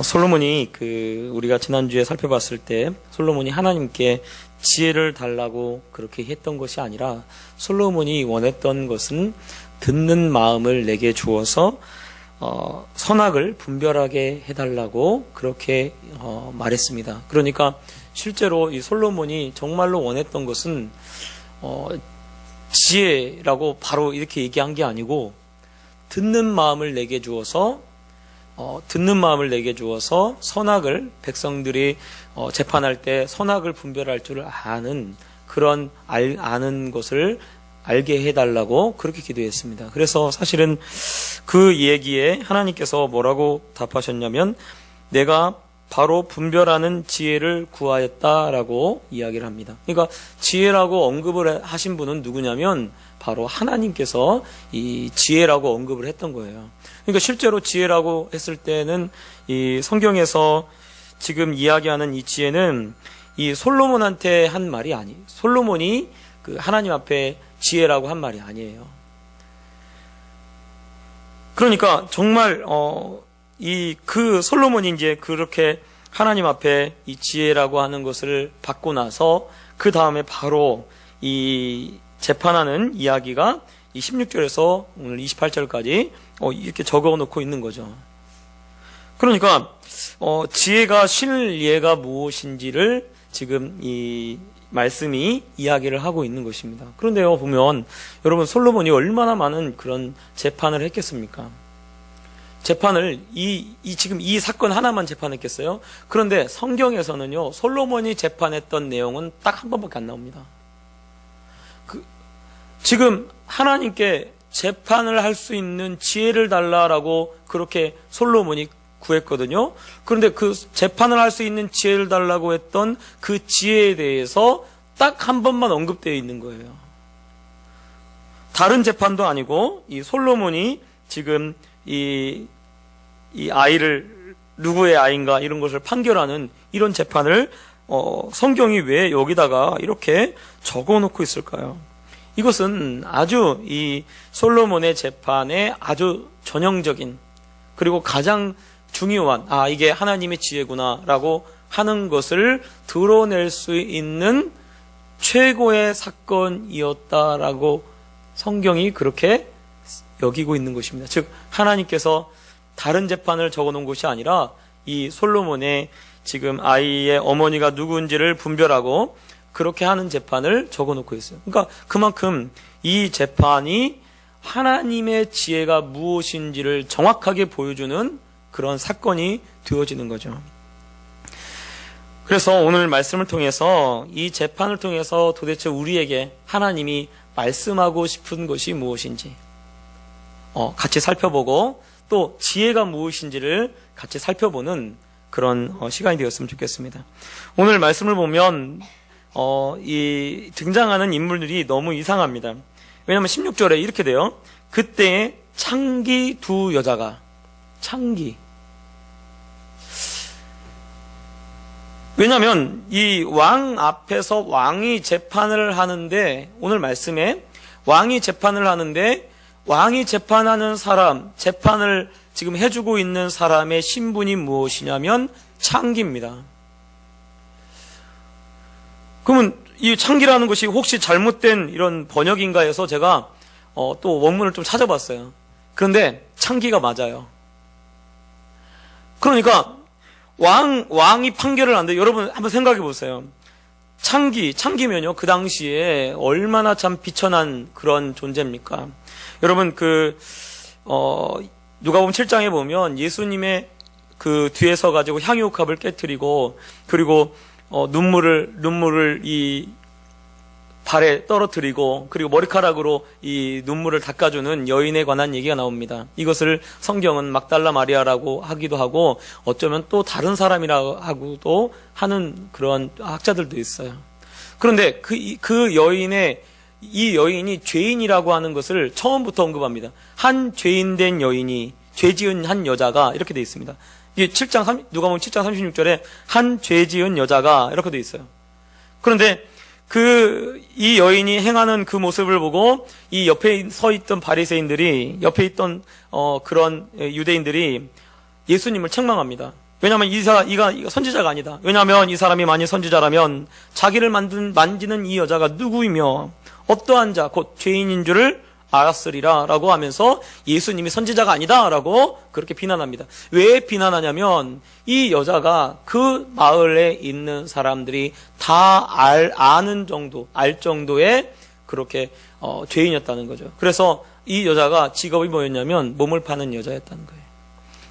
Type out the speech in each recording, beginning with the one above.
솔로몬이 우리가 지난주에 살펴봤을 때 솔로몬이 하나님께 지혜를 달라고 그렇게 했던 것이 아니라 솔로몬이 원했던 것은 듣는 마음을 내게 주어서 선악을 분별하게 해달라고 그렇게 말했습니다. 그러니까 실제로 이 솔로몬이 정말로 원했던 것은 지혜라고 바로 이렇게 얘기한 게 아니고 듣는 마음을 내게 주어서 선악을 백성들이 재판할 때 선악을 분별할 줄 아는 그런 아는 것을 알게 해달라고 그렇게 기도했습니다. 그래서 사실은 그 얘기에 하나님께서 뭐라고 답하셨냐면 내가 바로 분별하는 지혜를 구하였다라고 이야기를 합니다. 그러니까 지혜라고 언급을 하신 분은 누구냐면 바로 하나님께서 이 지혜라고 언급을 했던 거예요. 그러니까 실제로 지혜라고 했을 때는 이 성경에서 지금 이야기하는 이 지혜는 이 솔로몬한테 한 말이 솔로몬이 하나님 앞에 지혜라고 한 말이 아니에요. 그러니까 정말 솔로몬이 이제 그렇게 하나님 앞에 이 지혜라고 하는 것을 받고 나서 그 다음에 바로 이 재판하는 이야기가 이 16절에서 오늘 28절까지 이렇게 적어 놓고 있는 거죠. 그러니까 지혜가 실예가 무엇인지를 지금 이 말씀이 이야기를 하고 있는 것입니다. 그런데요, 보면 여러분 솔로몬이 얼마나 많은 그런 재판을 했겠습니까? 재판을 지금 이 사건 하나만 재판했겠어요? 그런데 성경에서는요, 솔로몬이 재판했던 내용은 딱 한 번밖에 안 나옵니다. 지금 하나님께 재판을 할 수 있는 지혜를 달라라고 그렇게 솔로몬이 구했거든요. 그런데 그 재판을 할 수 있는 지혜를 달라고 했던 그 지혜에 대해서 딱 한 번만 언급되어 있는 거예요. 다른 재판도 아니고 이 솔로몬이 지금 이 아이를 누구의 아이인가 이런 것을 판결하는 이런 재판을 성경이 왜 여기다가 이렇게 적어놓고 있을까요? 이것은 아주 이 솔로몬의 재판의 아주 전형적인 그리고 가장 중요한 이게 하나님의 지혜구나라고 하는 것을 드러낼 수 있는 최고의 사건이었다라고 성경이 그렇게 여기고 있는 것입니다. 즉 하나님께서 다른 재판을 적어놓은 것이 아니라 이 솔로몬의 지금 아이의 어머니가 누구인지를 분별하고 그렇게 하는 재판을 적어놓고 있어요. 그러니까 그만큼 이 재판이 하나님의 지혜가 무엇인지를 정확하게 보여주는 그런 사건이 되어지는 거죠. 그래서 오늘 말씀을 통해서 이 재판을 통해서 도대체 우리에게 하나님이 말씀하고 싶은 것이 무엇인지 같이 살펴보고 또 지혜가 무엇인지를 같이 살펴보는 그런 시간이 되었으면 좋겠습니다. 오늘 말씀을 보면 이 등장하는 인물들이 너무 이상합니다. 왜냐하면 16절에 이렇게 돼요. 그때에 창기 두 여자가 왜냐하면 이 왕 앞에서 왕이 재판을 하는데 오늘 말씀에 왕이 재판을 하는데 왕이 재판하는 사람, 재판을 지금 해주고 있는 사람의 신분이 무엇이냐면 창기입니다. 그러면 이 창기라는 것이 혹시 잘못된 이런 번역인가 해서 제가 또 원문을 좀 찾아봤어요. 그런데 창기가 맞아요. 그러니까 왕이 판결을 하는데 여러분 한번 생각해 보세요. 창기면요 그 당시에 얼마나 참 비천한 그런 존재입니까? 여러분 누가복음 7장에 보면 예수님의 그 뒤에 서 가지고 향유옥합을 깨뜨리고 그리고 눈물을 이 발에 떨어뜨리고 그리고 머리카락으로 이 눈물을 닦아주는 여인에 관한 얘기가 나옵니다. 이것을 성경은 막달라 마리아라고 하기도 하고 어쩌면 또 다른 사람이라고 하고도 하는 그런 학자들도 있어요. 그런데 이 여인이 죄인이라고 하는 것을 처음부터 언급합니다. 한 죄인된 여인이 죄지은 한 여자가 이렇게 되어 있습니다. 이게 누가복음 7장 36절에 한 죄지은 여자가 이렇게 되어 있어요. 그런데 이 여인이 행하는 그 모습을 보고 이 옆에 서 있던 바리새인들이 옆에 있던 그런 유대인들이 예수님을 책망합니다. 왜냐하면 이가 선지자가 아니다. 왜냐하면 이 사람이 만일 선지자라면 자기를 만지는 이 여자가 누구이며 어떠한 자, 곧 죄인인 줄을 알았으리라 라고 하면서 예수님이 선지자가 아니다 라고 그렇게 비난합니다. 왜 비난하냐면 이 여자가 그 마을에 있는 사람들이 다 아는 정도, 알 정도의 그렇게 죄인이었다는 거죠. 그래서 이 여자가 직업이 뭐였냐면 몸을 파는 여자였다는 거예요.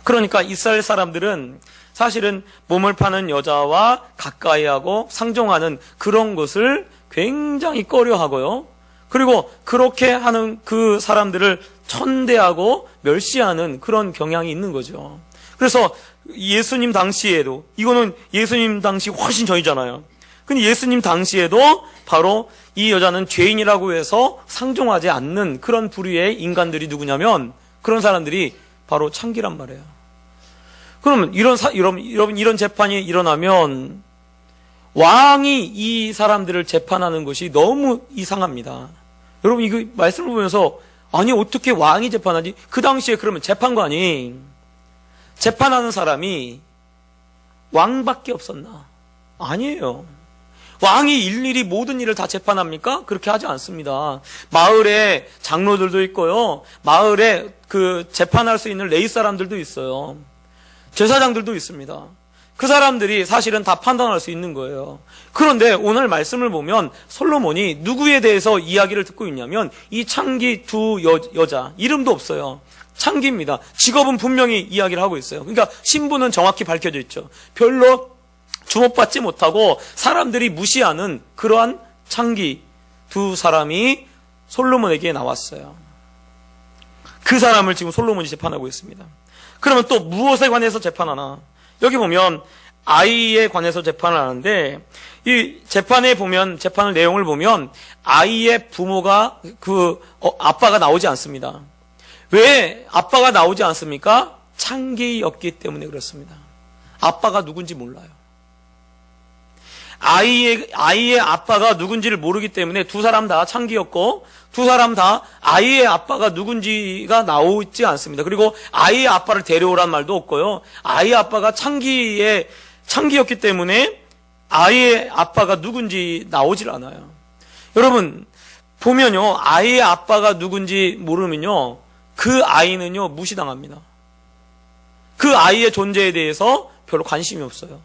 그러니까 이스라엘 사람들은 사실은 몸을 파는 여자와 가까이하고 상종하는 그런 것을 굉장히 꺼려하고요. 그리고 그렇게 하는 그 사람들을 천대하고 멸시하는 그런 경향이 있는 거죠. 그래서 예수님 당시에도, 이거는 예수님 당시 훨씬 전이잖아요. 근데 예수님 당시에도 바로 이 여자는 죄인이라고 해서 상종하지 않는 그런 부류의 인간들이 누구냐면 그런 사람들이 바로 창기란 말이에요. 그러면 이런 재판이 일어나면 왕이 이 사람들을 재판하는 것이 너무 이상합니다. 여러분 이거 말씀을 보면서 아니 어떻게 왕이 재판하지? 그 당시에 그러면 재판관이 재판하는 사람이 왕밖에 없었나? 아니에요. 왕이 일일이 모든 일을 다 재판합니까? 그렇게 하지 않습니다. 마을에 장로들도 있고요. 마을에 그 재판할 수 있는 레위 사람들도 있어요. 제사장들도 있습니다. 그 사람들이 사실은 다 판단할 수 있는 거예요. 그런데 오늘 말씀을 보면 솔로몬이 누구에 대해서 이야기를 듣고 있냐면 이 창기 두 여자, 이름도 없어요. 창기입니다. 직업은 분명히 이야기를 하고 있어요. 그러니까 신분은 정확히 밝혀져 있죠. 별로 주목받지 못하고 사람들이 무시하는 그러한 창기 두 사람이 솔로몬에게 나왔어요. 그 사람을 지금 솔로몬이 재판하고 있습니다. 그러면 또 무엇에 관해서 재판하나? 여기 보면 아이에 관해서 재판을 하는데 이 재판에 보면 재판의 내용을 보면 아이의 부모가 아빠가 나오지 않습니다. 왜 아빠가 나오지 않습니까? 창기였기 때문에 그렇습니다. 아빠가 누군지 몰라요. 아이의 아빠가 누군지를 모르기 때문에 두 사람 다 창기였고 두 사람 다 아이의 아빠가 누군지가 나오지 않습니다. 그리고 아이의 아빠를 데려오란 말도 없고요. 아이의 아빠가 창기였기 때문에 아이의 아빠가 누군지 나오질 않아요. 여러분 보면요, 아이의 아빠가 누군지 모르면요, 그 아이는요 무시당합니다. 그 아이의 존재에 대해서 별로 관심이 없어요.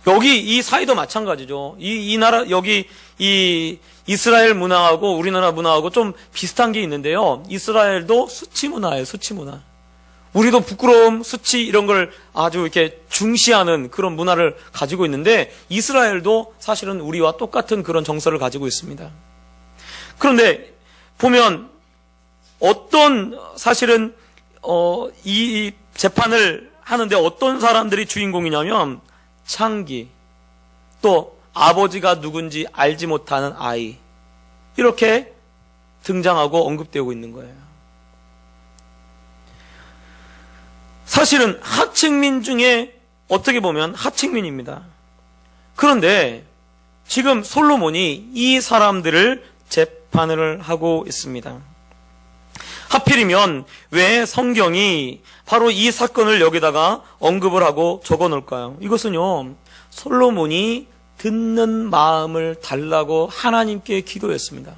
여기 이 사이도 마찬가지죠. 이 나라, 여기 이 이스라엘 문화하고 우리나라 문화하고 좀 비슷한 게 있는데요. 이스라엘도 수치 문화예요, 수치 문화. 우리도 부끄러움, 수치 이런 걸 아주 이렇게 중시하는 그런 문화를 가지고 있는데 이스라엘도 사실은 우리와 똑같은 그런 정서를 가지고 있습니다. 그런데 보면 사실은 이 재판을 하는데 어떤 사람들이 주인공이냐면 창기, 또 아버지가 누군지 알지 못하는 아이, 이렇게 등장하고 언급되고 있는 거예요. 사실은 하층민 중에 어떻게 보면 하층민입니다. 그런데 지금 솔로몬이 이 사람들을 재판을 하고 있습니다. 하필이면 왜 성경이 바로 이 사건을 여기다가 언급을 하고 적어 놓을까요? 이것은요, 솔로몬이 듣는 마음을 달라고 하나님께 기도했습니다.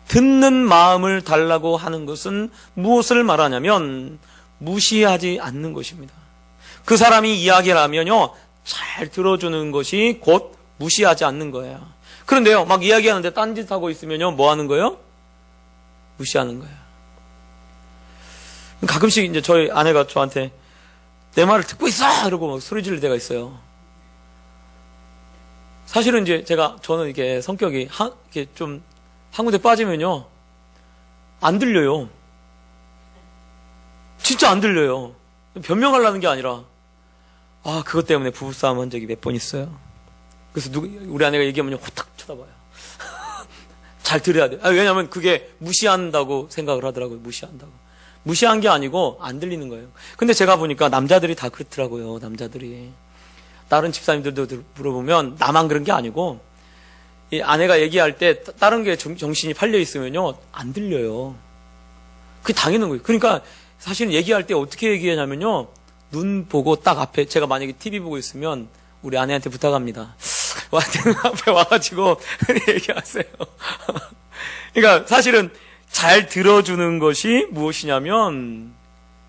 듣는 마음을 달라고 하는 것은 무엇을 말하냐면 무시하지 않는 것입니다. 그 사람이 이야기를 하면요, 잘 들어주는 것이 곧 무시하지 않는 거예요. 그런데요, 막 이야기하는데 딴짓하고 있으면요, 뭐 하는 거예요? 무시하는 거예요. 가끔씩 이제 저희 아내가 저한테 내 말을 듣고 있어! 이러고 막 소리 지를 때가 있어요. 사실은 이제 저는 이게 성격이 이렇게 좀 한 군데 빠지면요, 안 들려요. 진짜 안 들려요. 변명하려는 게 아니라, 그것 때문에 부부싸움 한 적이 몇 번 있어요. 그래서 우리 아내가 얘기하면 호탁 쳐다봐요. 잘 들어야 돼. 왜냐면 그게 무시한다고 생각을 하더라고요. 무시한다고. 무시한 게 아니고 안 들리는 거예요. 근데 제가 보니까 남자들이 다 그렇더라고요. 남자들이. 다른 집사님들도 물어보면 나만 그런 게 아니고, 이 아내가 얘기할 때 다른 게 정신이 팔려 있으면요, 안 들려요. 그게 당연한 거예요. 그러니까 사실은 얘기할 때 어떻게 얘기하냐면요, 눈 보고 딱 앞에, 제가 만약에 TV 보고 있으면 우리 아내한테 부탁합니다. 앞에 와가지고 얘기하세요. 그러니까 사실은 잘 들어주는 것이 무엇이냐면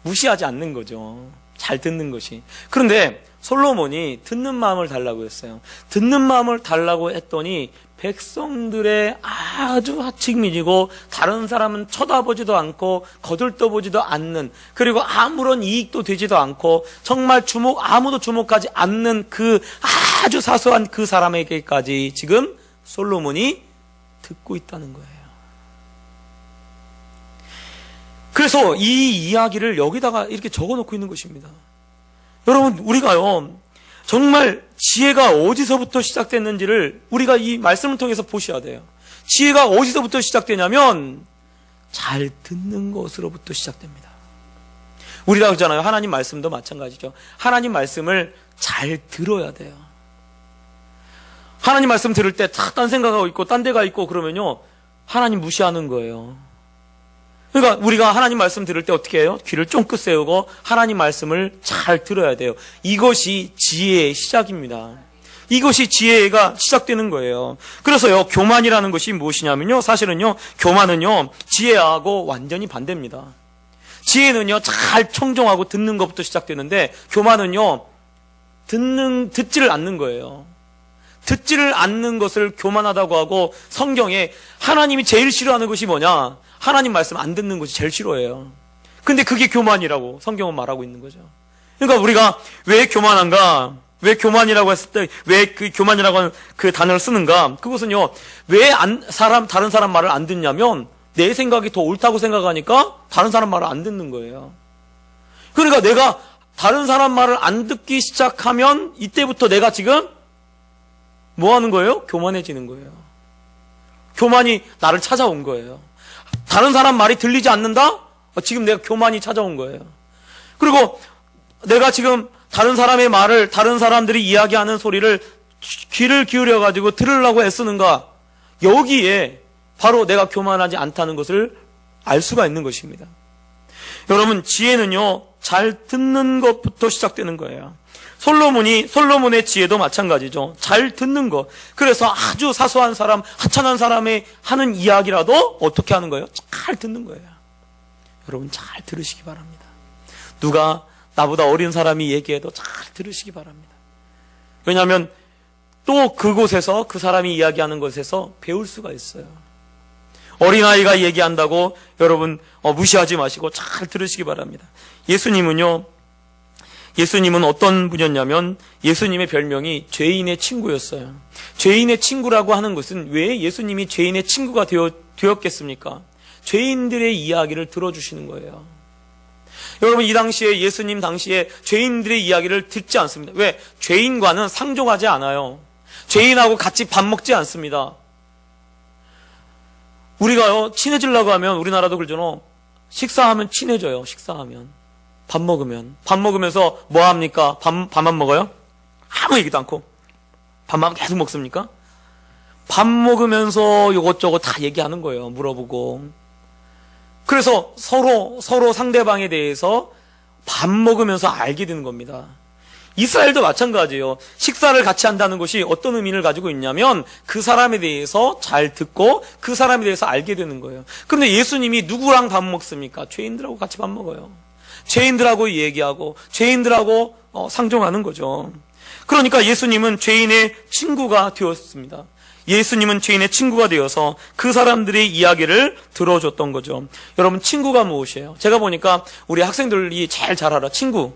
무시하지 않는 거죠. 잘 듣는 것이. 그런데 솔로몬이 듣는 마음을 달라고 했어요. 듣는 마음을 달라고 했더니 백성들의 아주 하층민이고 다른 사람은 쳐다보지도 않고 거들떠보지도 않는, 그리고 아무런 이익도 되지도 않고 정말 아무도 주목하지 않는 그 아주 사소한 그 사람에게까지 지금 솔로몬이 듣고 있다는 거예요. 그래서 이 이야기를 여기다가 이렇게 적어놓고 있는 것입니다. 여러분, 우리가요 정말 지혜가 어디서부터 시작됐는지를 우리가 이 말씀을 통해서 보셔야 돼요. 지혜가 어디서부터 시작되냐면 잘 듣는 것으로부터 시작됩니다. 우리가 그러잖아요. 하나님 말씀도 마찬가지죠. 하나님 말씀을 잘 들어야 돼요. 하나님 말씀 들을 때 딴 생각하고 있고 딴 데가 있고 그러면요 하나님 무시하는 거예요. 그러니까 우리가 하나님 말씀 들을 때 어떻게 해요? 귀를 쫑긋 세우고 하나님 말씀을 잘 들어야 돼요. 이것이 지혜의 시작입니다. 이것이 지혜가 시작되는 거예요. 그래서요, 교만이라는 것이 무엇이냐면요, 사실은요, 교만은요, 지혜하고 완전히 반대입니다. 지혜는요, 잘 청종하고 듣는 것부터 시작되는데, 교만은요, 듣지를 않는 거예요. 듣지를 않는 것을 교만하다고 하고, 성경에 하나님이 제일 싫어하는 것이 뭐냐? 하나님 말씀 안 듣는 것이 제일 싫어해요. 근데 그게 교만이라고 성경은 말하고 있는 거죠. 그러니까 우리가 왜 교만한가? 왜 교만이라고 했을 때 왜 그 교만이라고 하는 그 단어를 쓰는가? 그것은요, 왜 다른 사람 말을 안 듣냐면 내 생각이 더 옳다고 생각하니까 다른 사람 말을 안 듣는 거예요. 그러니까 내가 다른 사람 말을 안 듣기 시작하면 이때부터 내가 지금 뭐 하는 거예요? 교만해지는 거예요. 교만이 나를 찾아온 거예요. 다른 사람 말이 들리지 않는다? 지금 내가 교만이 찾아온 거예요. 그리고 내가 지금 다른 사람의 말을, 다른 사람들이 이야기하는 소리를 귀를 기울여가지고 들으려고 애쓰는가? 여기에 바로 내가 교만하지 않다는 것을 알 수가 있는 것입니다. 여러분, 지혜는요, 잘 듣는 것부터 시작되는 거예요. 솔로몬의 지혜도 마찬가지죠. 잘 듣는 것. 그래서 아주 사소한 사람, 하찮은 사람의 하는 이야기라도 어떻게 하는 거예요? 잘 듣는 거예요. 여러분, 잘 들으시기 바랍니다. 누가 나보다 어린 사람이 얘기해도 잘 들으시기 바랍니다. 왜냐하면 또 그곳에서, 그 사람이 이야기하는 것에서 배울 수가 있어요. 어린아이가 얘기한다고 여러분 무시하지 마시고 잘 들으시기 바랍니다. 예수님은 어떤 분이었냐면 예수님의 별명이 죄인의 친구였어요. 죄인의 친구라고 하는 것은 왜 예수님이 죄인의 친구가 되었겠습니까? 죄인들의 이야기를 들어주시는 거예요. 여러분, 이 당시에 예수님 당시에 죄인들의 이야기를 듣지 않습니다. 왜? 죄인과는 상종하지 않아요. 죄인하고 같이 밥 먹지 않습니다. 우리가요, 친해지려고 하면 우리나라도 그러잖아. 식사하면 친해져요. 식사하면. 밥 먹으면서 뭐 합니까? 밥만 먹어요? 아무 얘기도 않고. 밥만 계속 먹습니까? 밥 먹으면서 요것저것 다 얘기하는 거예요. 물어보고. 그래서 서로 상대방에 대해서 밥 먹으면서 알게 되는 겁니다. 이스라엘도 마찬가지예요. 식사를 같이 한다는 것이 어떤 의미를 가지고 있냐면 그 사람에 대해서 잘 듣고 그 사람에 대해서 알게 되는 거예요. 그런데 예수님이 누구랑 밥 먹습니까? 죄인들하고 같이 밥 먹어요. 죄인들하고 얘기하고 죄인들하고 상종하는 거죠. 그러니까 예수님은 죄인의 친구가 되었습니다. 예수님은 죄인의 친구가 되어서 그 사람들의 이야기를 들어줬던 거죠. 여러분, 친구가 무엇이에요? 제가 보니까 우리 학생들이 제일 잘 알아. 친구.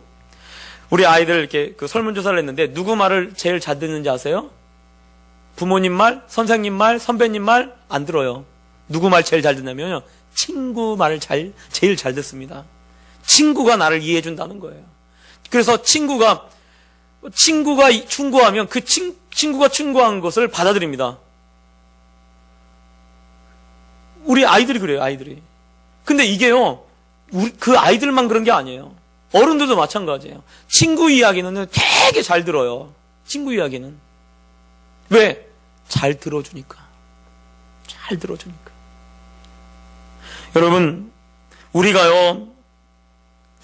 우리 아이들 이렇게 그 설문조사를 했는데 누구 말을 제일 잘 듣는지 아세요? 부모님 말, 선생님 말, 선배님 말 안 들어요. 누구 말 제일 잘 듣냐면요, 친구 말을 제일 잘 듣습니다. 친구가 나를 이해해 준다는 거예요. 그래서 친구가 충고하면 그 친구가 충고한 것을 받아들입니다. 우리 아이들이 그래요, 아이들이. 근데 이게요, 그 아이들만 그런 게 아니에요. 어른들도 마찬가지예요. 친구 이야기는 되게 잘 들어요. 친구 이야기는. 왜? 잘 들어주니까. 잘 들어주니까. 여러분, 우리가요,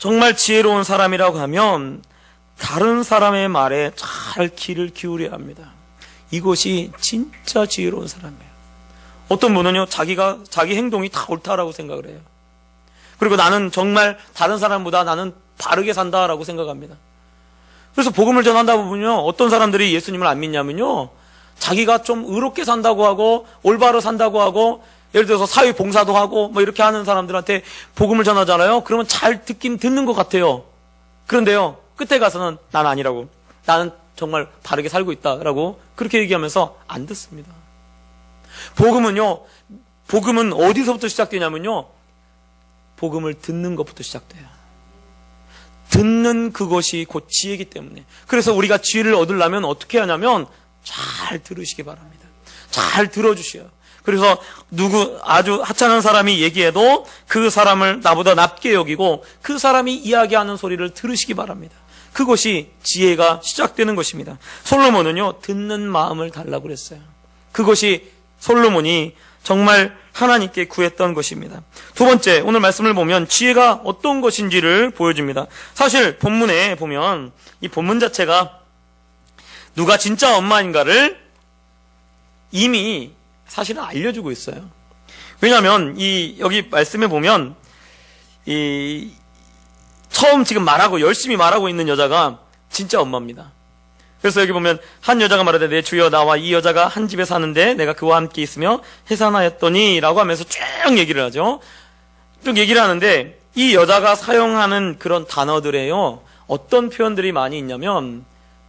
정말 지혜로운 사람이라고 하면 다른 사람의 말에 잘 귀를 기울여야 합니다. 이것이 진짜 지혜로운 사람이에요. 어떤 분은요, 자기 행동이 다 옳다라고 생각을 해요. 그리고 나는 정말 다른 사람보다 나는 바르게 산다라고 생각합니다. 그래서 복음을 전한다 보면요, 어떤 사람들이 예수님을 안 믿냐면요, 자기가 좀 의롭게 산다고 하고 올바로 산다고 하고 예를 들어서 사회 봉사도 하고 뭐 이렇게 하는 사람들한테 복음을 전하잖아요. 그러면 잘 듣는 것 같아요. 그런데요, 끝에 가서는 난 아니라고, 나는 정말 바르게 살고 있다라고 그렇게 얘기하면서 안 듣습니다. 복음은 어디서부터 시작되냐면요, 복음을 듣는 것부터 시작돼요. 듣는 그것이 곧 지혜이기 때문에. 그래서 우리가 지혜를 얻으려면 어떻게 하냐면 잘 들으시기 바랍니다. 잘 들어주셔요. 그래서 아주 하찮은 사람이 얘기해도 그 사람을 나보다 낮게 여기고 그 사람이 이야기하는 소리를 들으시기 바랍니다. 그것이 지혜가 시작되는 것입니다. 솔로몬은요, 듣는 마음을 달라고 그랬어요. 그것이 솔로몬이 정말 하나님께 구했던 것입니다. 두 번째, 오늘 말씀을 보면 지혜가 어떤 것인지를 보여줍니다. 사실 본문에 보면 이 본문 자체가 누가 진짜 엄마인가를 이미 사실은 알려주고 있어요. 왜냐하면 여기 말씀에 보면 처음 지금 열심히 말하고 있는 여자가 진짜 엄마입니다. 그래서 여기 보면 한 여자가 말하되 내 주여, 나와 이 여자가 한 집에 사는데 내가 그와 함께 있으며 해산하였더니 라고 하면서 쭉 얘기를 하죠. 쭉 얘기를 하는데 이 여자가 사용하는 그런 단어들에요, 어떤 표현들이 많이 있냐면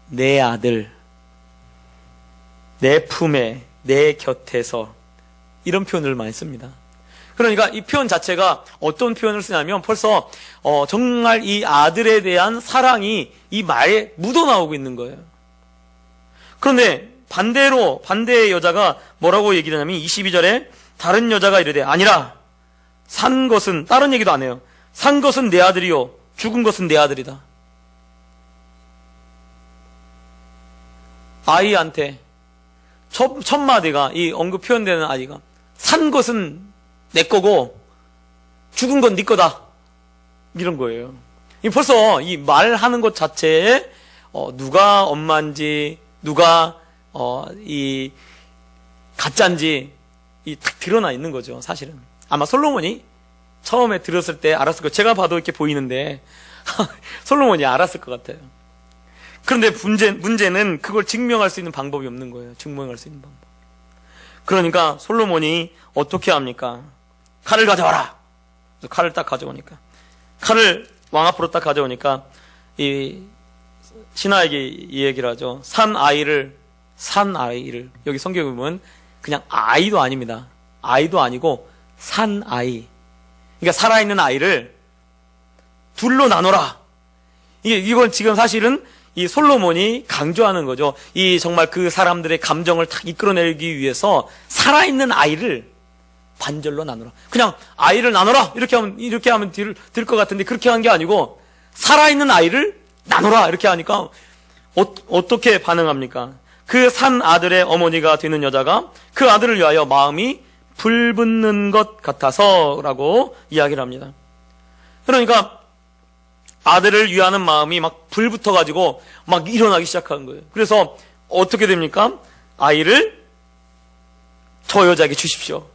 내 아들, 내 품에, 내 곁에서, 이런 표현을 많이 씁니다. 그러니까 이 표현 자체가 어떤 표현을 쓰냐면 벌써 정말 이 아들에 대한 사랑이 이 말에 묻어나오고 있는 거예요. 그런데 반대의 여자가 뭐라고 얘기를 하냐면 22절에 다른 여자가 이르되 아니라 산 것은, 다른 얘기도 안 해요. 산 것은 내 아들이요 죽은 것은 내 아들이다. 아이한테 첫 마디가, 이 언급 표현되는 아이가 산 것은 내 거고 죽은 건 네 거다, 이런 거예요. 벌써 이 말하는 것 자체에 누가 엄마인지 누가 이 가짜인지 딱 드러나 있는 거죠. 사실은 아마 솔로몬이 처음에 들었을 때 알았을 거예요. 제가 봐도 이렇게 보이는데 솔로몬이 알았을 것 같아요. 그런데 문제는 그걸 증명할 수 있는 방법이 없는 거예요. 증명할 수 있는 방법. 그러니까 솔로몬이 어떻게 합니까? 칼을 가져와라. 그래서 칼을 딱 가져오니까, 칼을 왕 앞으로 딱 가져오니까 이 신하에게 이 얘기를 하죠. 산 아이를, 여기 성경에 보면 그냥 아이도 아닙니다. 아이도 아니고 산 아이. 그러니까 살아있는 아이를 둘로 나눠라. 이건 지금 사실은 이 솔로몬이 강조하는 거죠. 정말 그 사람들의 감정을 딱 이끌어내기 위해서 살아있는 아이를 반절로 나눠라. 그냥 아이를 나눠라, 이렇게 하면 될 것 같은데 그렇게 한 게 아니고 살아있는 아이를 나눠라, 이렇게 하니까 어떻게 반응합니까? 그 산 아들의 어머니가 되는 여자가 그 아들을 위하여 마음이 불붙는 것 같아서라고 이야기를 합니다. 그러니까 아들을 위하는 마음이 막 불붙어가지고 막 일어나기 시작하는 거예요. 그래서 어떻게 됩니까? 아이를 저 여자에게 주십시오.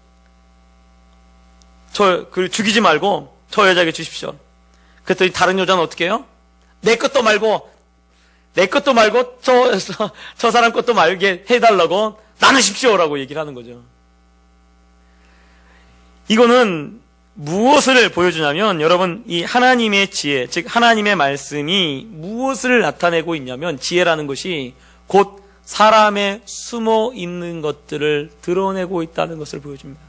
죽이지 말고 저 여자에게 주십시오. 그랬더니 다른 여자는 어떻게 해요? 내 것도 말고 저 사람 것도 말게 해달라고 나누십시오라고 얘기를 하는 거죠. 이거는 무엇을 보여주냐면, 여러분, 이 하나님의 지혜, 즉 하나님의 말씀이 무엇을 나타내고 있냐면, 지혜라는 것이 곧 사람의 숨어 있는 것들을 드러내고 있다는 것을 보여줍니다.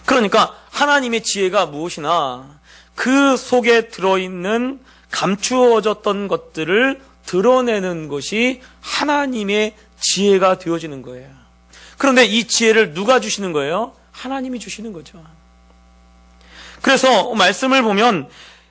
그러니까 하나님의 지혜가 무엇이나 그 속에 들어있는 감추어졌던 것들을 드러내는 것이 하나님의 지혜가 되어지는 거예요. 그런데 이 지혜를 누가 주시는 거예요? 하나님이 주시는 거죠. 그래서 말씀을 보면,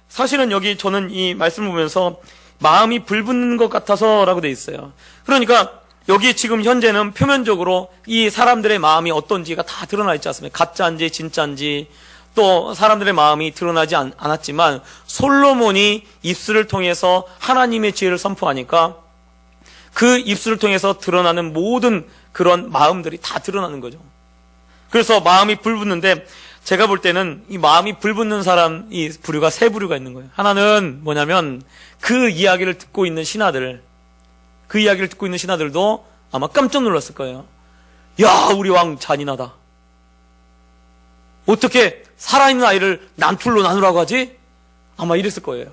사실은 여기 저는 이 말씀을 보면서 마음이 불붙는 것 같아서라고 돼 있어요. 그러니까 여기 지금 현재는 표면적으로 이 사람들의 마음이 어떤지가 다 드러나 있지 않습니까? 가짜인지 진짜인지, 또 사람들의 마음이 드러나지 않았지만 솔로몬이 입술을 통해서 하나님의 지혜를 선포하니까 그 입술을 통해서 드러나는 모든 그런 마음들이 다 드러나는 거죠. 그래서 마음이 불붙는데 제가 볼 때는 이 마음이 불붙는 사람, 이 부류가 세 부류가 있는 거예요. 하나는 뭐냐면 그 이야기를 듣고 있는 신하들, 그 이야기를 듣고 있는 신하들도 아마 깜짝 놀랐을 거예요. 야, 우리 왕 잔인하다. 어떻게 살아있는 아이를 남둘로 나누라고 하지? 아마 이랬을 거예요.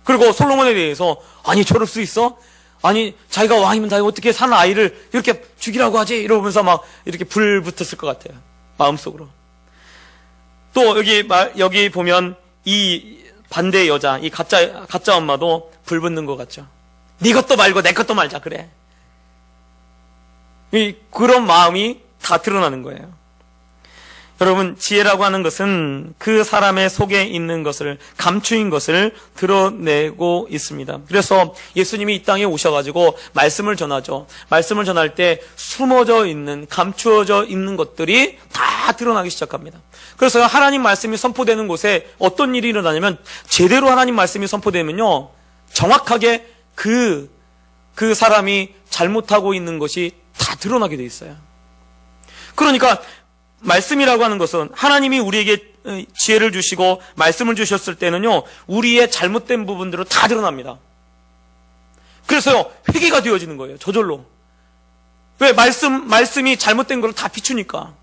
그리고 솔로몬에 대해서 아니 저럴 수 있어? 아니 자기가 왕이면 다 어떻게 사는 아이를 이렇게 죽이라고 하지? 이러면서 막 이렇게 불 붙었을 것 같아요. 마음속으로. 또 여기 보면 이 반대의 여자, 이 가짜 엄마도 불 붙는 것 같죠. 네 것도 말고 내 것도 말자 그래. 그런 마음이 다 드러나는 거예요. 여러분, 지혜라고 하는 것은 그 사람의 속에 있는 것을, 감추인 것을 드러내고 있습니다. 그래서 예수님이 이 땅에 오셔가지고 말씀을 전하죠. 말씀을 전할 때 숨어져 있는, 감추어져 있는 것들이 다 드러나기 시작합니다. 그래서 하나님 말씀이 선포되는 곳에 어떤 일이 일어나냐면, 제대로 하나님 말씀이 선포되면요, 정확하게 그 사람이 잘못하고 있는 것이 다 드러나게 돼 있어요. 그러니까 말씀이라고 하는 것은 하나님이 우리에게 지혜를 주시고 말씀을 주셨을 때는요, 우리의 잘못된 부분들은 다 드러납니다. 그래서요, 회개가 되어지는 거예요. 저절로. 왜? 말씀이 잘못된 걸 다 비추니까.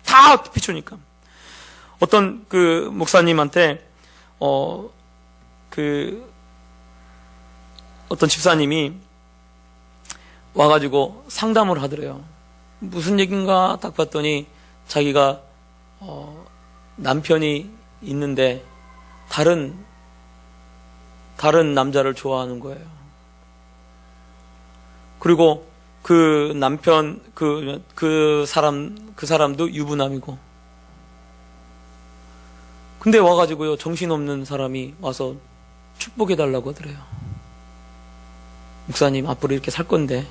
다 비추니까. 어떤 그 목사님한테 어떤 집사님이 와가지고 상담을 하더래요. 무슨 얘긴가 딱 봤더니 자기가 남편이 있는데 다른 남자를 좋아하는 거예요. 그리고 그 남편 그 사람도 유부남이고. 근데 와가지고요, 정신없는 사람이 와서 축복해 달라고 하더래요. 목사님, 앞으로 이렇게 살 건데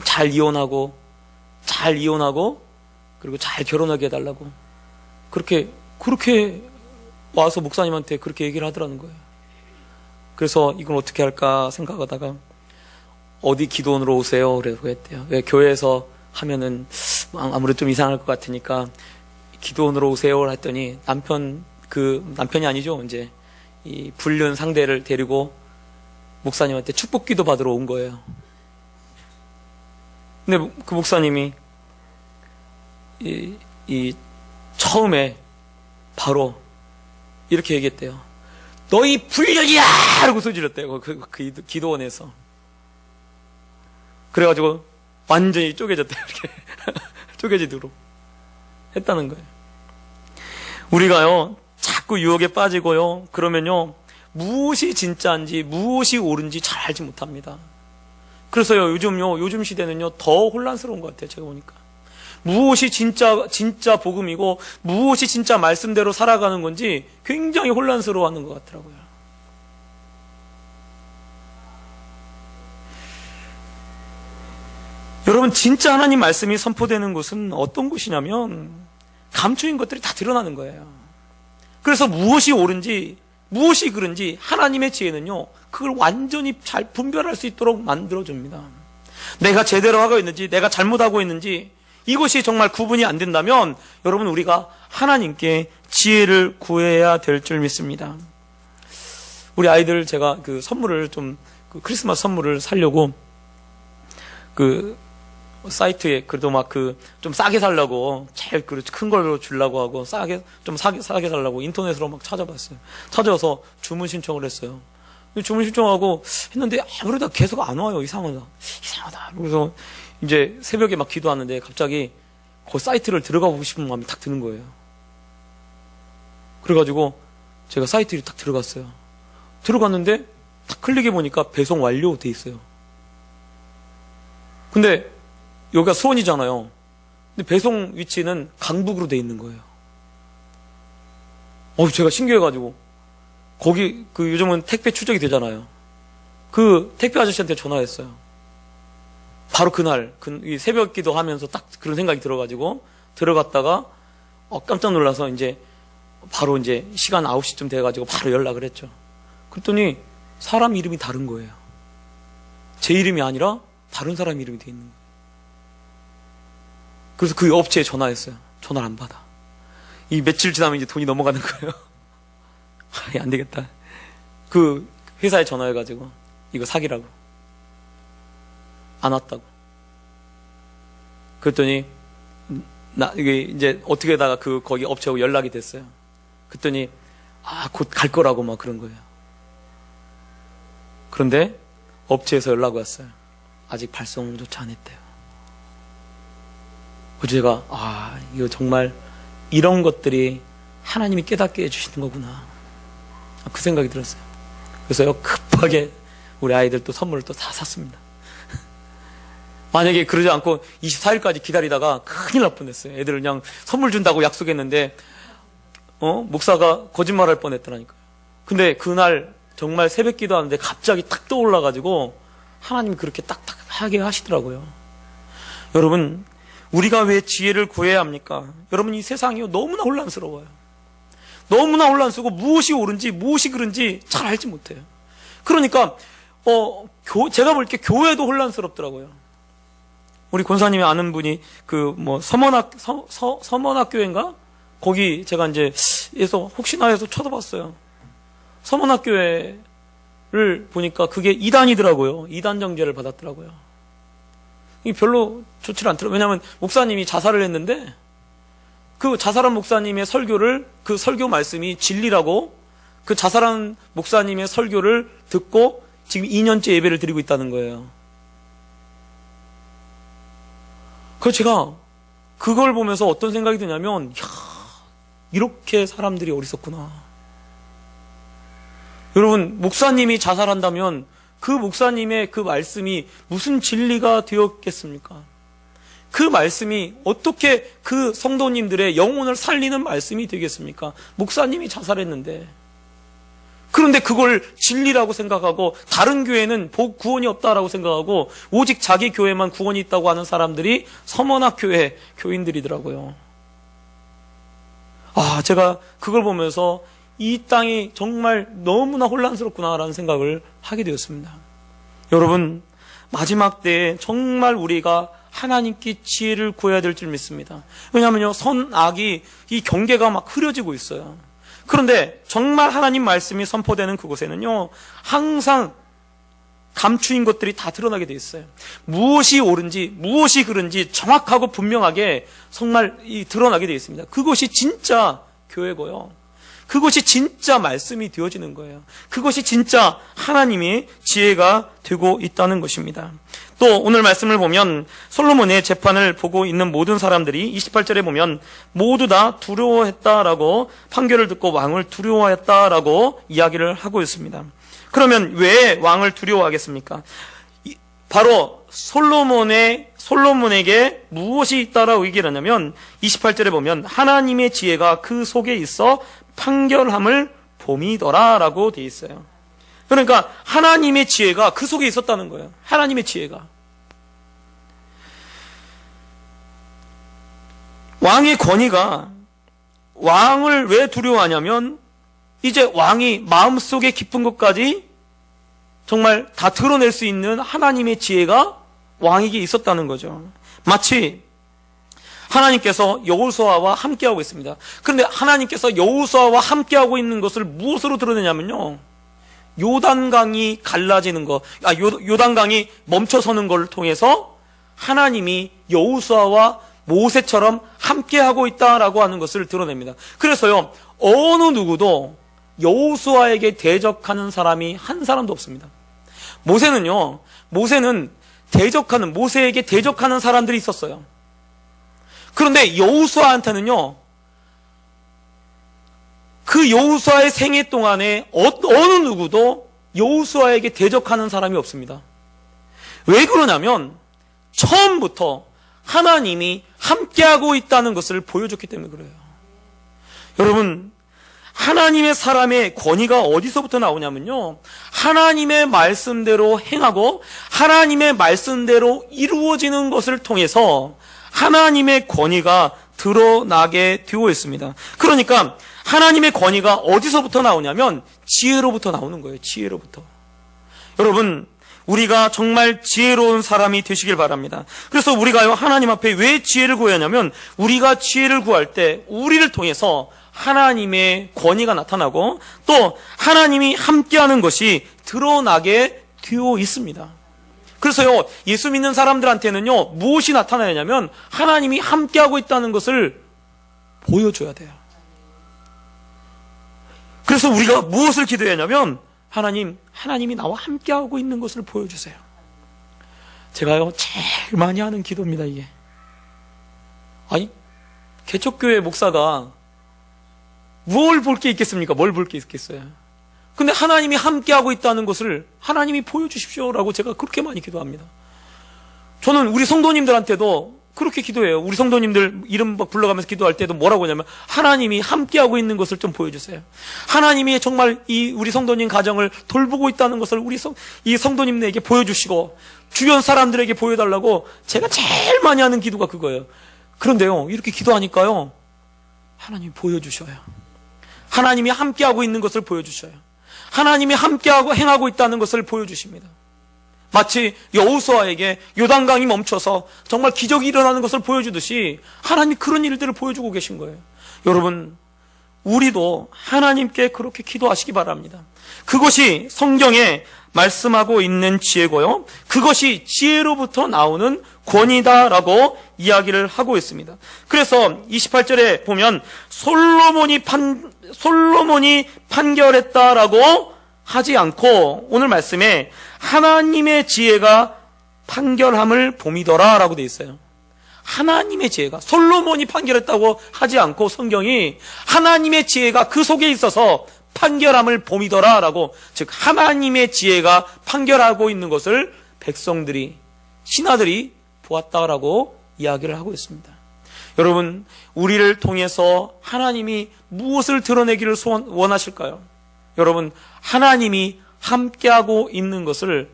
잘 이혼하고 그리고 잘 결혼하게 해달라고 그렇게 와서 목사님한테 그렇게 얘기를 하더라는 거예요. 그래서 이건 어떻게 할까 생각하다가 어디 기도원으로 오세요 그래서 했대요. 왜? 교회에서 하면은 아무래도 좀 이상할 것 같으니까 기도원으로 오세요 했더니 남편이 아니죠, 이제 이 불륜 상대를 데리고 목사님한테 축복 기도 받으러 온 거예요. 근데 그 목사님이 처음에 바로 이렇게 얘기했대요. 너희 불륜이야! 라고 소리질렀대요. 그 기도원에서. 그래가지고 완전히 쪼개졌대요. 이렇게 쪼개지도록 했다는 거예요. 우리가요, 자꾸 유혹에 빠지고요, 그러면요, 무엇이 진짜인지 무엇이 옳은지 잘 알지 못합니다. 그래서요, 요즘 시대는요, 더 혼란스러운 것 같아요, 제가 보니까. 무엇이 진짜 복음이고, 무엇이 진짜 말씀대로 살아가는 건지 굉장히 혼란스러워 하는 것 같더라고요. 여러분, 진짜 하나님 말씀이 선포되는 곳은 어떤 곳이냐면, 감추인 것들이 다 드러나는 거예요. 그래서 무엇이 옳은지, 무엇이 그른지 하나님의 지혜는요, 그걸 완전히 잘 분별할 수 있도록 만들어줍니다. 내가 제대로 하고 있는지, 내가 잘못하고 있는지, 이것이 정말 구분이 안 된다면 여러분, 우리가 하나님께 지혜를 구해야 될 줄 믿습니다. 우리 아이들 제가 그 선물을 크리스마스 선물을 사려고 사이트에 그래도 좀 싸게 살라고 제일 큰 걸로 주려고 하고 싸게 살라고 인터넷으로 막 찾아봤어요. 찾아서 주문 신청을 했어요. 주문 신청하고 했는데 아무래도 계속 안 와요. 이상하다. 그래서 이제 새벽에 막 기도하는데 갑자기 그 사이트를 들어가 보고 싶은 마음이 딱 드는 거예요. 그래가지고 제가 사이트에 딱 들어갔어요. 들어갔는데 딱 클릭해 보니까 배송 완료 돼 있어요. 근데 여기가 수원이잖아요. 근데 배송 위치는 강북으로 돼 있는 거예요. 제가 신기해가지고 거기 요즘은 택배 추적이 되잖아요. 그 택배 아저씨한테 전화했어요. 바로 그날 이 새벽 기도하면서 딱 그런 생각이 들어가지고 들어갔다가 깜짝 놀라서 이제 바로 이제 시간 9시쯤 돼가지고 바로 연락을 했죠. 그랬더니 사람 이름이 다른 거예요. 제 이름이 아니라 다른 사람 이름이 돼 있는 거예요. 그래서 그 업체에 전화했어요. 전화를 안 받아. 이 며칠 지나면 이제 돈이 넘어가는 거예요. 안 되겠다. 그 회사에 전화해가지고 이거 사기라고. 안 왔다고. 그랬더니 이게 이제 어떻게다가 거기 업체하고 연락이 됐어요. 그랬더니 곧 갈 거라고 막 그런 거예요. 그런데 업체에서 연락이 왔어요. 아직 발송조차 안 했대요. 그래서 제가 이거 정말 이런 것들이 하나님이 깨닫게 해주시는 거구나, 그 생각이 들었어요. 그래서요, 급하게 우리 아이들 또 선물을 또 다 샀습니다. 만약에 그러지 않고 24일까지 기다리다가 큰일 날 뻔했어요. 애들을 그냥 선물 준다고 약속했는데 목사가 거짓말할 뻔했더라니까요. 근데 그날 정말 새벽 기도하는데 갑자기 탁 떠올라가지고 하나님이 그렇게 딱딱하게 하시더라고요. 여러분, 우리가 왜 지혜를 구해야 합니까? 여러분, 이 세상이 너무나 혼란스러워요. 너무나 혼란스럽고 무엇이 옳은지 무엇이 그른지 잘 알지 못해요. 그러니까 제가 볼 때 교회도 혼란스럽더라고요. 우리 권사님이 아는 분이 서문학교인가? 거기 제가 이제에서 혹시나 해서 쳐다봤어요. 서문학교회를 보니까 그게 이단이더라고요. 이단 정죄를 받았더라고요. 이게 별로 좋지 않더라고요. 왜냐하면 목사님이 자살을 했는데 그 자살한 목사님의 설교를, 그 설교 말씀이 진리라고, 그 자살한 목사님의 설교를 듣고 지금 2년째 예배를 드리고 있다는 거예요. 그래서 제가 그걸 보면서 어떤 생각이 드냐면, 이렇게 사람들이 어리석구나. 여러분, 목사님이 자살한다면 그 목사님의 그 말씀이 무슨 진리가 되었겠습니까? 그 말씀이 어떻게 그 성도님들의 영혼을 살리는 말씀이 되겠습니까? 목사님이 자살했는데. 그런데 그걸 진리라고 생각하고 다른 교회는 구원이 없다라고 생각하고 오직 자기 교회만 구원이 있다고 하는 사람들이 서문학교회 교인들이더라고요. 제가 그걸 보면서 이 땅이 정말 너무나 혼란스럽구나라는 생각을 하게 되었습니다. 여러분, 마지막 때에 정말 우리가 하나님께 지혜를 구해야 될 줄 믿습니다. 왜냐하면요, 선악이 이 경계가 막 흐려지고 있어요. 그런데 정말 하나님 말씀이 선포되는 그곳에는요, 항상 감추인 것들이 다 드러나게 돼 있어요. 무엇이 옳은지 무엇이 그른지 정확하고 분명하게 정말 드러나게 돼 있습니다. 그것이 진짜 교회고요, 그것이 진짜 말씀이 되어지는 거예요. 그것이 진짜 하나님의 지혜가 되고 있다는 것입니다. 또 오늘 말씀을 보면 솔로몬의 재판을 보고 있는 모든 사람들이 28절에 보면 모두 다 두려워했다라고, 판결을 듣고 왕을 두려워했다라고 이야기를 하고 있습니다. 그러면 왜 왕을 두려워하겠습니까? 바로 솔로몬에게 무엇이 있다라고 얘기를 하냐면 28절에 보면 하나님의 지혜가 그 속에 있어 판결함을 봄이더라라고 되어 있어요. 그러니까 하나님의 지혜가 그 속에 있었다는 거예요. 하나님의 지혜가. 왕의 권위가, 왕을 왜 두려워하냐면 이제 왕이 마음속에 깊은 것까지 정말 다 드러낼 수 있는 하나님의 지혜가 왕에게 있었다는 거죠. 마치 하나님께서 여호수아와 함께하고 있습니다. 그런데 하나님께서 여호수아와 함께하고 있는 것을 무엇으로 드러내냐면요, 요단강이 갈라지는 것, 요단강이 멈춰서는 것을 통해서 하나님이 여호수아와 모세처럼 함께하고 있다라고 하는 것을 드러냅니다. 그래서요, 어느 누구도 여호수아에게 대적하는 사람이 한 사람도 없습니다. 모세는 모세에게 대적하는 사람들이 있었어요. 그런데 여호수아한테는요, 그 여호수아의 생애 동안에 어느 누구도 여호수아에게 대적하는 사람이 없습니다. 왜 그러냐면 처음부터 하나님이 함께하고 있다는 것을 보여줬기 때문에 그래요. 여러분, 하나님의 사람의 권위가 어디서부터 나오냐면요, 하나님의 말씀대로 행하고 하나님의 말씀대로 이루어지는 것을 통해서 하나님의 권위가 드러나게 되어 있습니다. 그러니까 하나님의 권위가 어디서부터 나오냐면 지혜로부터 나오는 거예요. 지혜로부터. 여러분, 우리가 정말 지혜로운 사람이 되시길 바랍니다. 그래서 우리가요, 하나님 앞에 왜 지혜를 구해야 하냐면, 우리가 지혜를 구할 때 우리를 통해서 하나님의 권위가 나타나고 또 하나님이 함께하는 것이 드러나게 되어 있습니다. 그래서요, 예수 믿는 사람들한테는요, 무엇이 나타나냐면 하나님이 함께하고 있다는 것을 보여줘야 돼요. 그래서 우리가 무엇을 기도해야 하냐면, 하나님이 나와 함께하고 있는 것을 보여주세요. 제가요, 제일 많이 하는 기도입니다, 이게. 아니, 개척교회 목사가 뭘 볼 게 있겠습니까? 뭘 볼 게 있겠어요? 근데 하나님이 함께하고 있다는 것을 하나님이 보여주십시오라고 제가 그렇게 많이 기도합니다. 저는 우리 성도님들한테도 그렇게 기도해요. 우리 성도님들 이름 막 불러가면서 기도할 때도 뭐라고 하냐면, 하나님이 함께하고 있는 것을 좀 보여주세요. 하나님이 정말 우리 성도님 가정을 돌보고 있다는 것을 이 성도님들에게 보여주시고 주변 사람들에게 보여달라고 제가 제일 많이 하는 기도가 그거예요. 그런데요, 이렇게 기도하니까요, 하나님이 보여주셔요. 하나님이 함께하고 있는 것을 보여주셔요. 하나님이 함께하고 행하고 있다는 것을 보여주십니다. 마치 여호수아에게 요단강이 멈춰서 정말 기적이 일어나는 것을 보여주듯이 하나님이 그런 일들을 보여주고 계신 거예요. 여러분, 우리도 하나님께 그렇게 기도하시기 바랍니다. 그것이 성경에 말씀하고 있는 지혜고요, 그것이 지혜로부터 나오는 권위다라고 이야기를 하고 있습니다. 그래서 28절에 보면 솔로몬이 판결했다라고 하지 않고 오늘 말씀에 하나님의 지혜가 판결함을 봄이더라 라고 되어 있어요. 하나님의 지혜가, 솔로몬이 판결했다고 하지 않고 성경이 하나님의 지혜가 그 속에 있어서 판결함을 봄이더라 라고, 즉 하나님의 지혜가 판결하고 있는 것을 백성들이, 신하들이 보았다라고 이야기를 하고 있습니다. 여러분, 우리를 통해서 하나님이 무엇을 드러내기를 원하실까요? 여러분, 하나님이 함께하고 있는 것을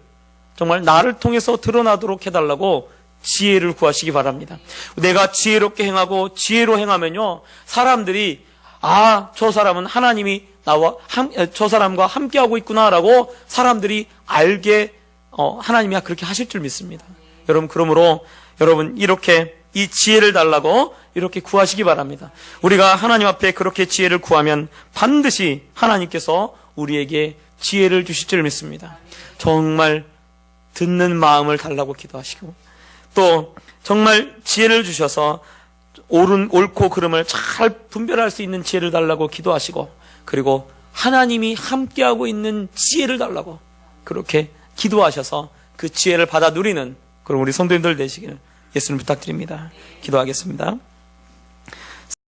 정말 나를 통해서 드러나도록 해달라고 지혜를 구하시기 바랍니다. 내가 지혜롭게 행하고 지혜로 행하면요, 사람들이 저 사람은 하나님이 저 사람과 함께하고 있구나라고 사람들이 알게 하나님이 그렇게 하실 줄 믿습니다. 여러분, 그러므로 여러분, 이렇게 이 지혜를 달라고 이렇게 구하시기 바랍니다. 우리가 하나님 앞에 그렇게 지혜를 구하면 반드시 하나님께서 우리에게 지혜를 주실 줄 믿습니다. 정말 듣는 마음을 달라고 기도하시고 또 정말 지혜를 주셔서 옳고 그름을 잘 분별할 수 있는 지혜를 달라고 기도하시고, 그리고 하나님이 함께하고 있는 지혜를 달라고 그렇게 기도하셔서 그 지혜를 받아 누리는 그런 우리 성도님들 되시기를 예수님 부탁드립니다. 기도하겠습니다.